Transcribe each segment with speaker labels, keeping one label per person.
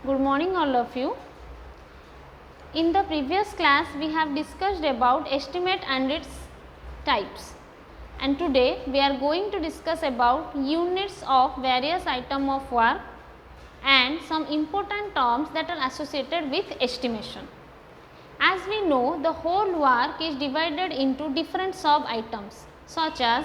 Speaker 1: Good morning all of you. In the previous class we have discussed about estimate and its types, and today we are going to discuss about units of various item of work and some important terms that are associated with estimation. As we know, the whole work is divided into different sub items such as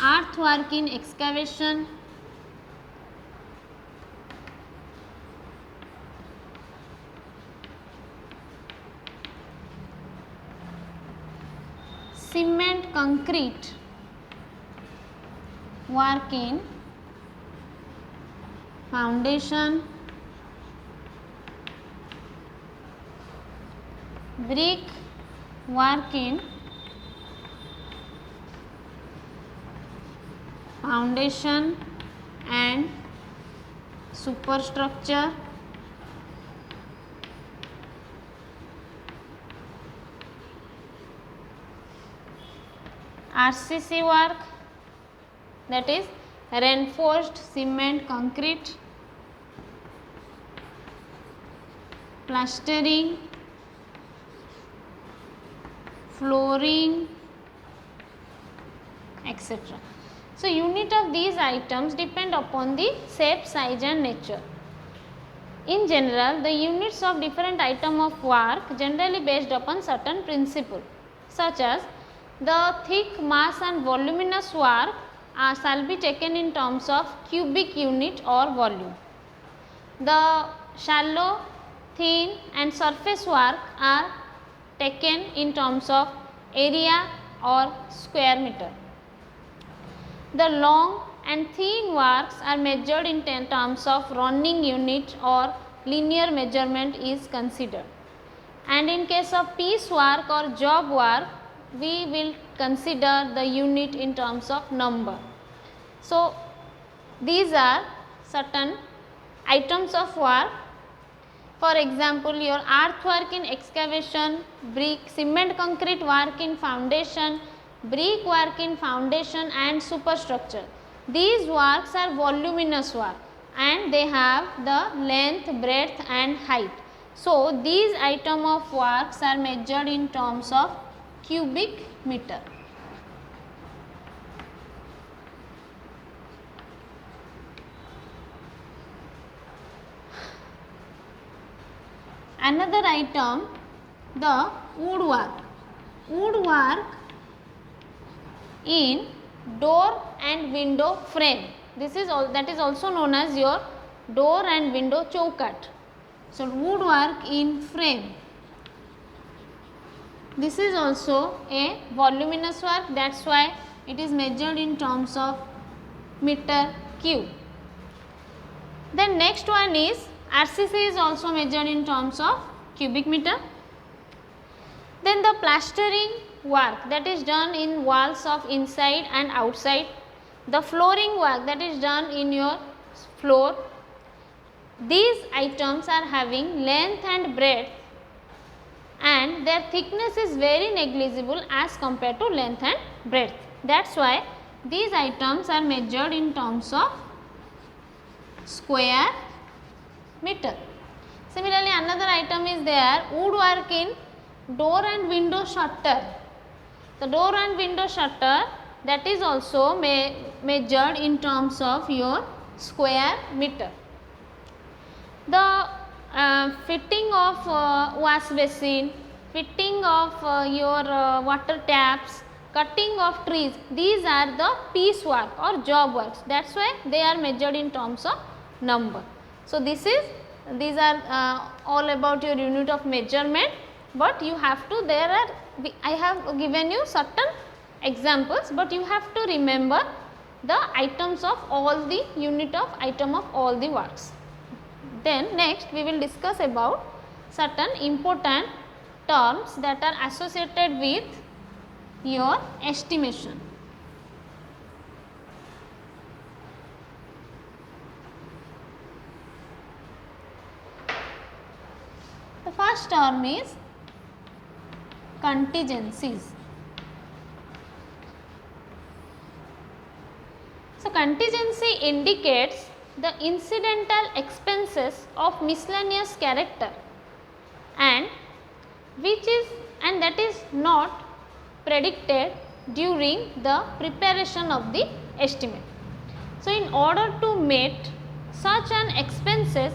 Speaker 1: earthwork in excavation, cement concrete work in foundation, brick work in foundation and superstructure, RCC work, that is reinforced cement concrete, plastering, flooring, etc. So, unit of these items depend upon the shape, size and nature. In general, the units of different item of work generally based upon certain principle, such as the thick, mass and voluminous work shall be taken in terms of cubic unit or volume. The shallow, thin and surface work are taken in terms of area or square meter. The long and thin works are measured in terms of running unit or linear measurement is considered. And in case of piece work or job work, we will consider the unit in terms of number. So, these are certain items of work. For example, your earthwork in excavation, brick, cement concrete work in foundation, brick work in foundation and superstructure. These works are voluminous work and they have the length, breadth and height. So, these item of works are measured in terms of cubic meter. Another item, the woodwork. Woodwork in door and window frame. This is all, that is also known as your door and window chowkat. So, woodwork in frame. This is also a voluminous work, that is why it is measured in terms of meter cube. Then next one is RCC is also measured in terms of cubic meter. Then the plastering work, that is done in walls of inside and outside. The flooring work, that is done in your floor. These items are having length and breadth and their thickness is very negligible as compared to length and breadth. That is why these items are measured in terms of square meter. Similarly, another item is there, woodwork in door and window shutter. The door and window shutter, that is also measured in terms of your square meter. The fitting of wash basin, fitting of your water taps, cutting of trees, these are the piece work or job works. That is why they are measured in terms of number. So, these are all about your unit of measurement, but you have to, I have given you certain examples, but you have to remember the items of all the unit of item of all the works. Then next we will discuss about certain important terms that are associated with your estimation. The first term is contingencies. So, contingency indicates the incidental expenses of miscellaneous character and that is not predicted during the preparation of the estimate. So, in order to meet such an expenses,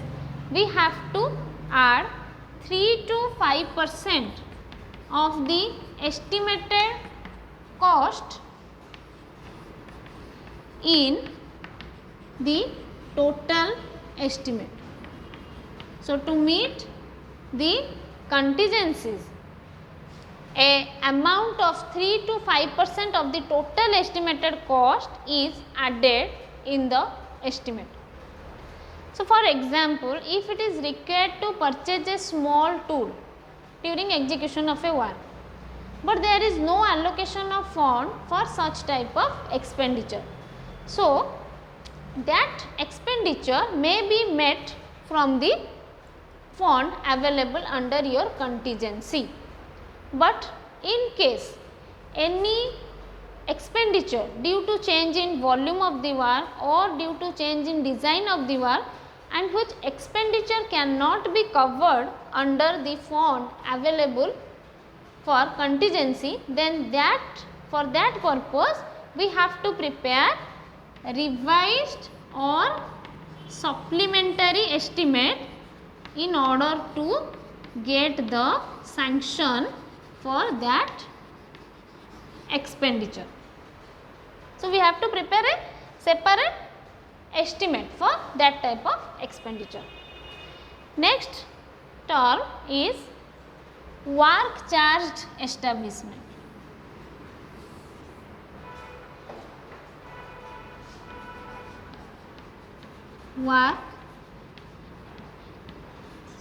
Speaker 1: we have to add 3 to 5% of the estimated cost in the total estimate. So, to meet the contingencies, a amount of 3 to 5% of the total estimated cost is added in the estimate. So, for example, if it is required to purchase a small tool during execution of a work, but there is no allocation of fund for such type of expenditure. So, that expenditure may be met from the fund available under your contingency. But in case any expenditure due to change in volume of the work or due to change in design of the work and which expenditure cannot be covered under the fund available for contingency, then for that purpose we have to prepare revised or supplementary estimate in order to get the sanction for that expenditure. So, we have to prepare a separate estimate for that type of expenditure. Next term is work charged establishment. Work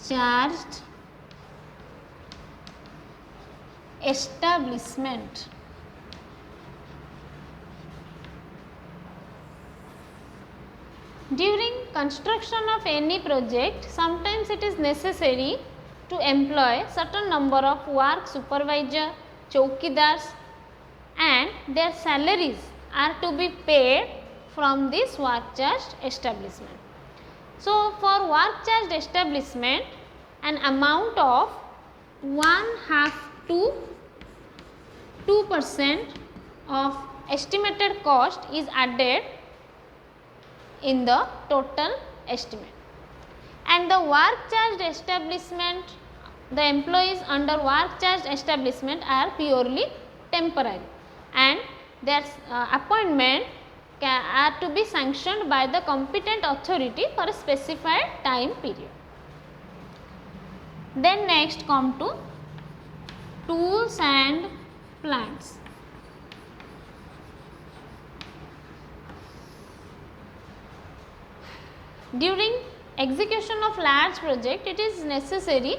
Speaker 1: charged establishment. During construction of any project, sometimes it is necessary to employ certain number of work supervisor, chowkidars, and their salaries are to be paid from this work charged establishment. So, for work charged establishment, an amount of 1/2 to 2% of estimated cost is added in the total estimate, and the work charged establishment, the employees under work charged establishment are purely temporary and their appointment are to be sanctioned by the competent authority for a specified time period. Then next come to tools and plants. During execution of large project, it is necessary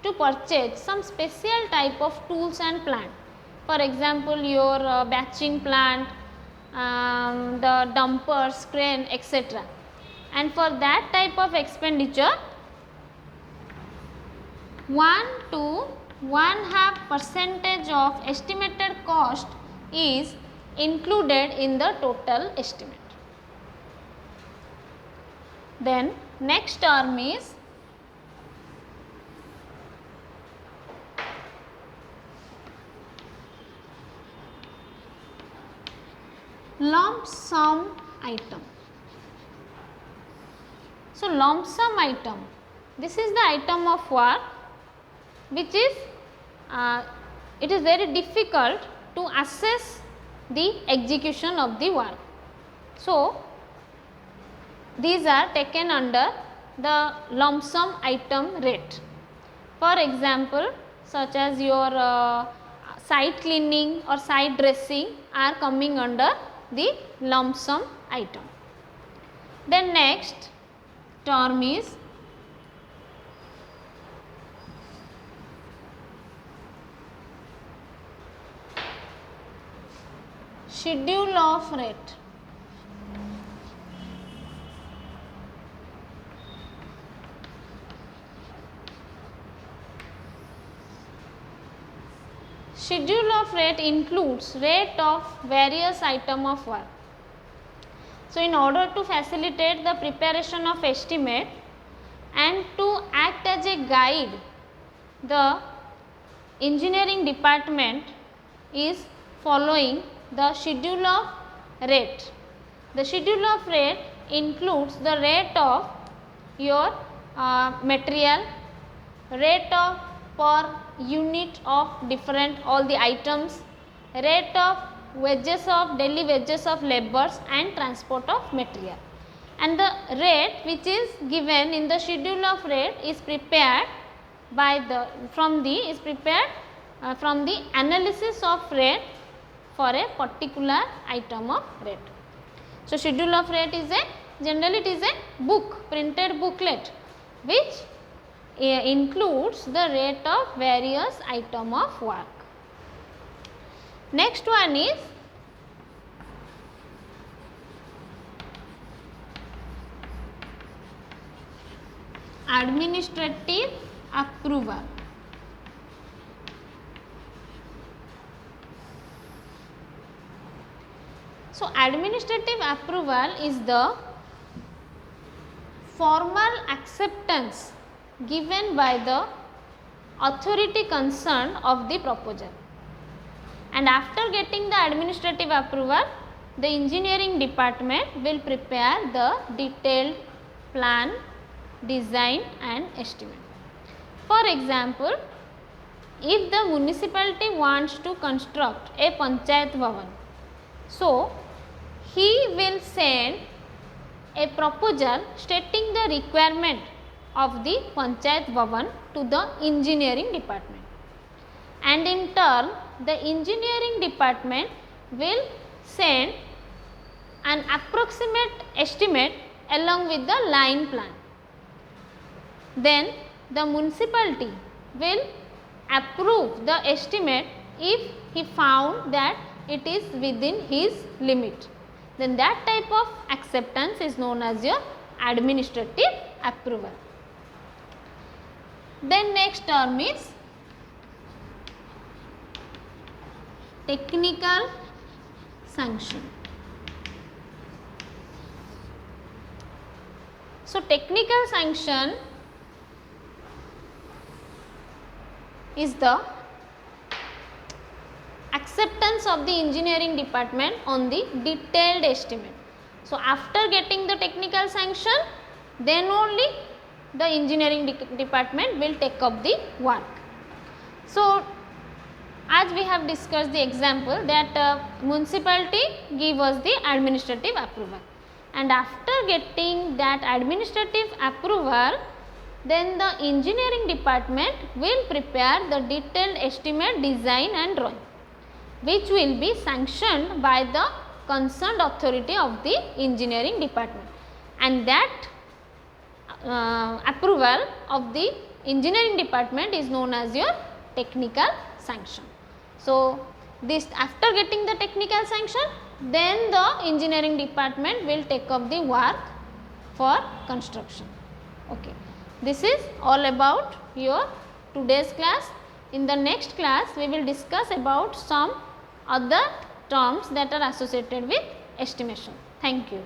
Speaker 1: to purchase some special type of tools and plant. For example, your batching plant, the dumpers, crane, etc. And for that type of expenditure, 1 to 1/2% of estimated cost is included in the total estimate. Then next term is lump sum item. So, lump sum item, this is the item of work which is it is very difficult to assess the execution of the work. So, these are taken under the lump sum item rate. For example, such as your site cleaning or site dressing are coming under the lump sum item. Then next term is schedule of rate. Schedule of rate includes rate of various item of work. So, in order to facilitate the preparation of estimate and to act as a guide, the engineering department is following the schedule of rate. The schedule of rate includes the rate of your material, rate of per unit of different all the items, rate of wages of daily wages of laborers and transport of material. And the rate which is given in the schedule of rate is prepared by the from the analysis of rate for a particular item of rate. So, schedule of rate is generally it is a book, printed booklet which includes the rate of various item of work. Next one is administrative approval. So, administrative approval is the formal acceptance given by the authority concerned of the proposal, and after getting the administrative approval, the engineering department will prepare the detailed plan, design and estimate. For example, if the municipality wants to construct a Panchayat Bhavan, so he will send a proposal stating the requirement of the Panchayat Bhavan to the engineering department, and in turn the engineering department will send an approximate estimate along with the line plan. Then the municipality will approve the estimate if he found that it is within his limit. Then that type of acceptance is known as your administrative approval. Then next term is technical sanction. So, technical sanction is the acceptance of the engineering department on the detailed estimate. So, after getting the technical sanction, then only the engineering department will take up the work. So, as we have discussed the example that municipality give us the administrative approval, and after getting that administrative approval, then the engineering department will prepare the detailed estimate, design and drawing, which will be sanctioned by the concerned authority of the engineering department, and that approval of the engineering department is known as your technical sanction. So, this after getting the technical sanction, then the engineering department will take up the work for construction. Okay. This is all about your today's class. In the next class, we will discuss about some other terms that are associated with estimation. Thank you.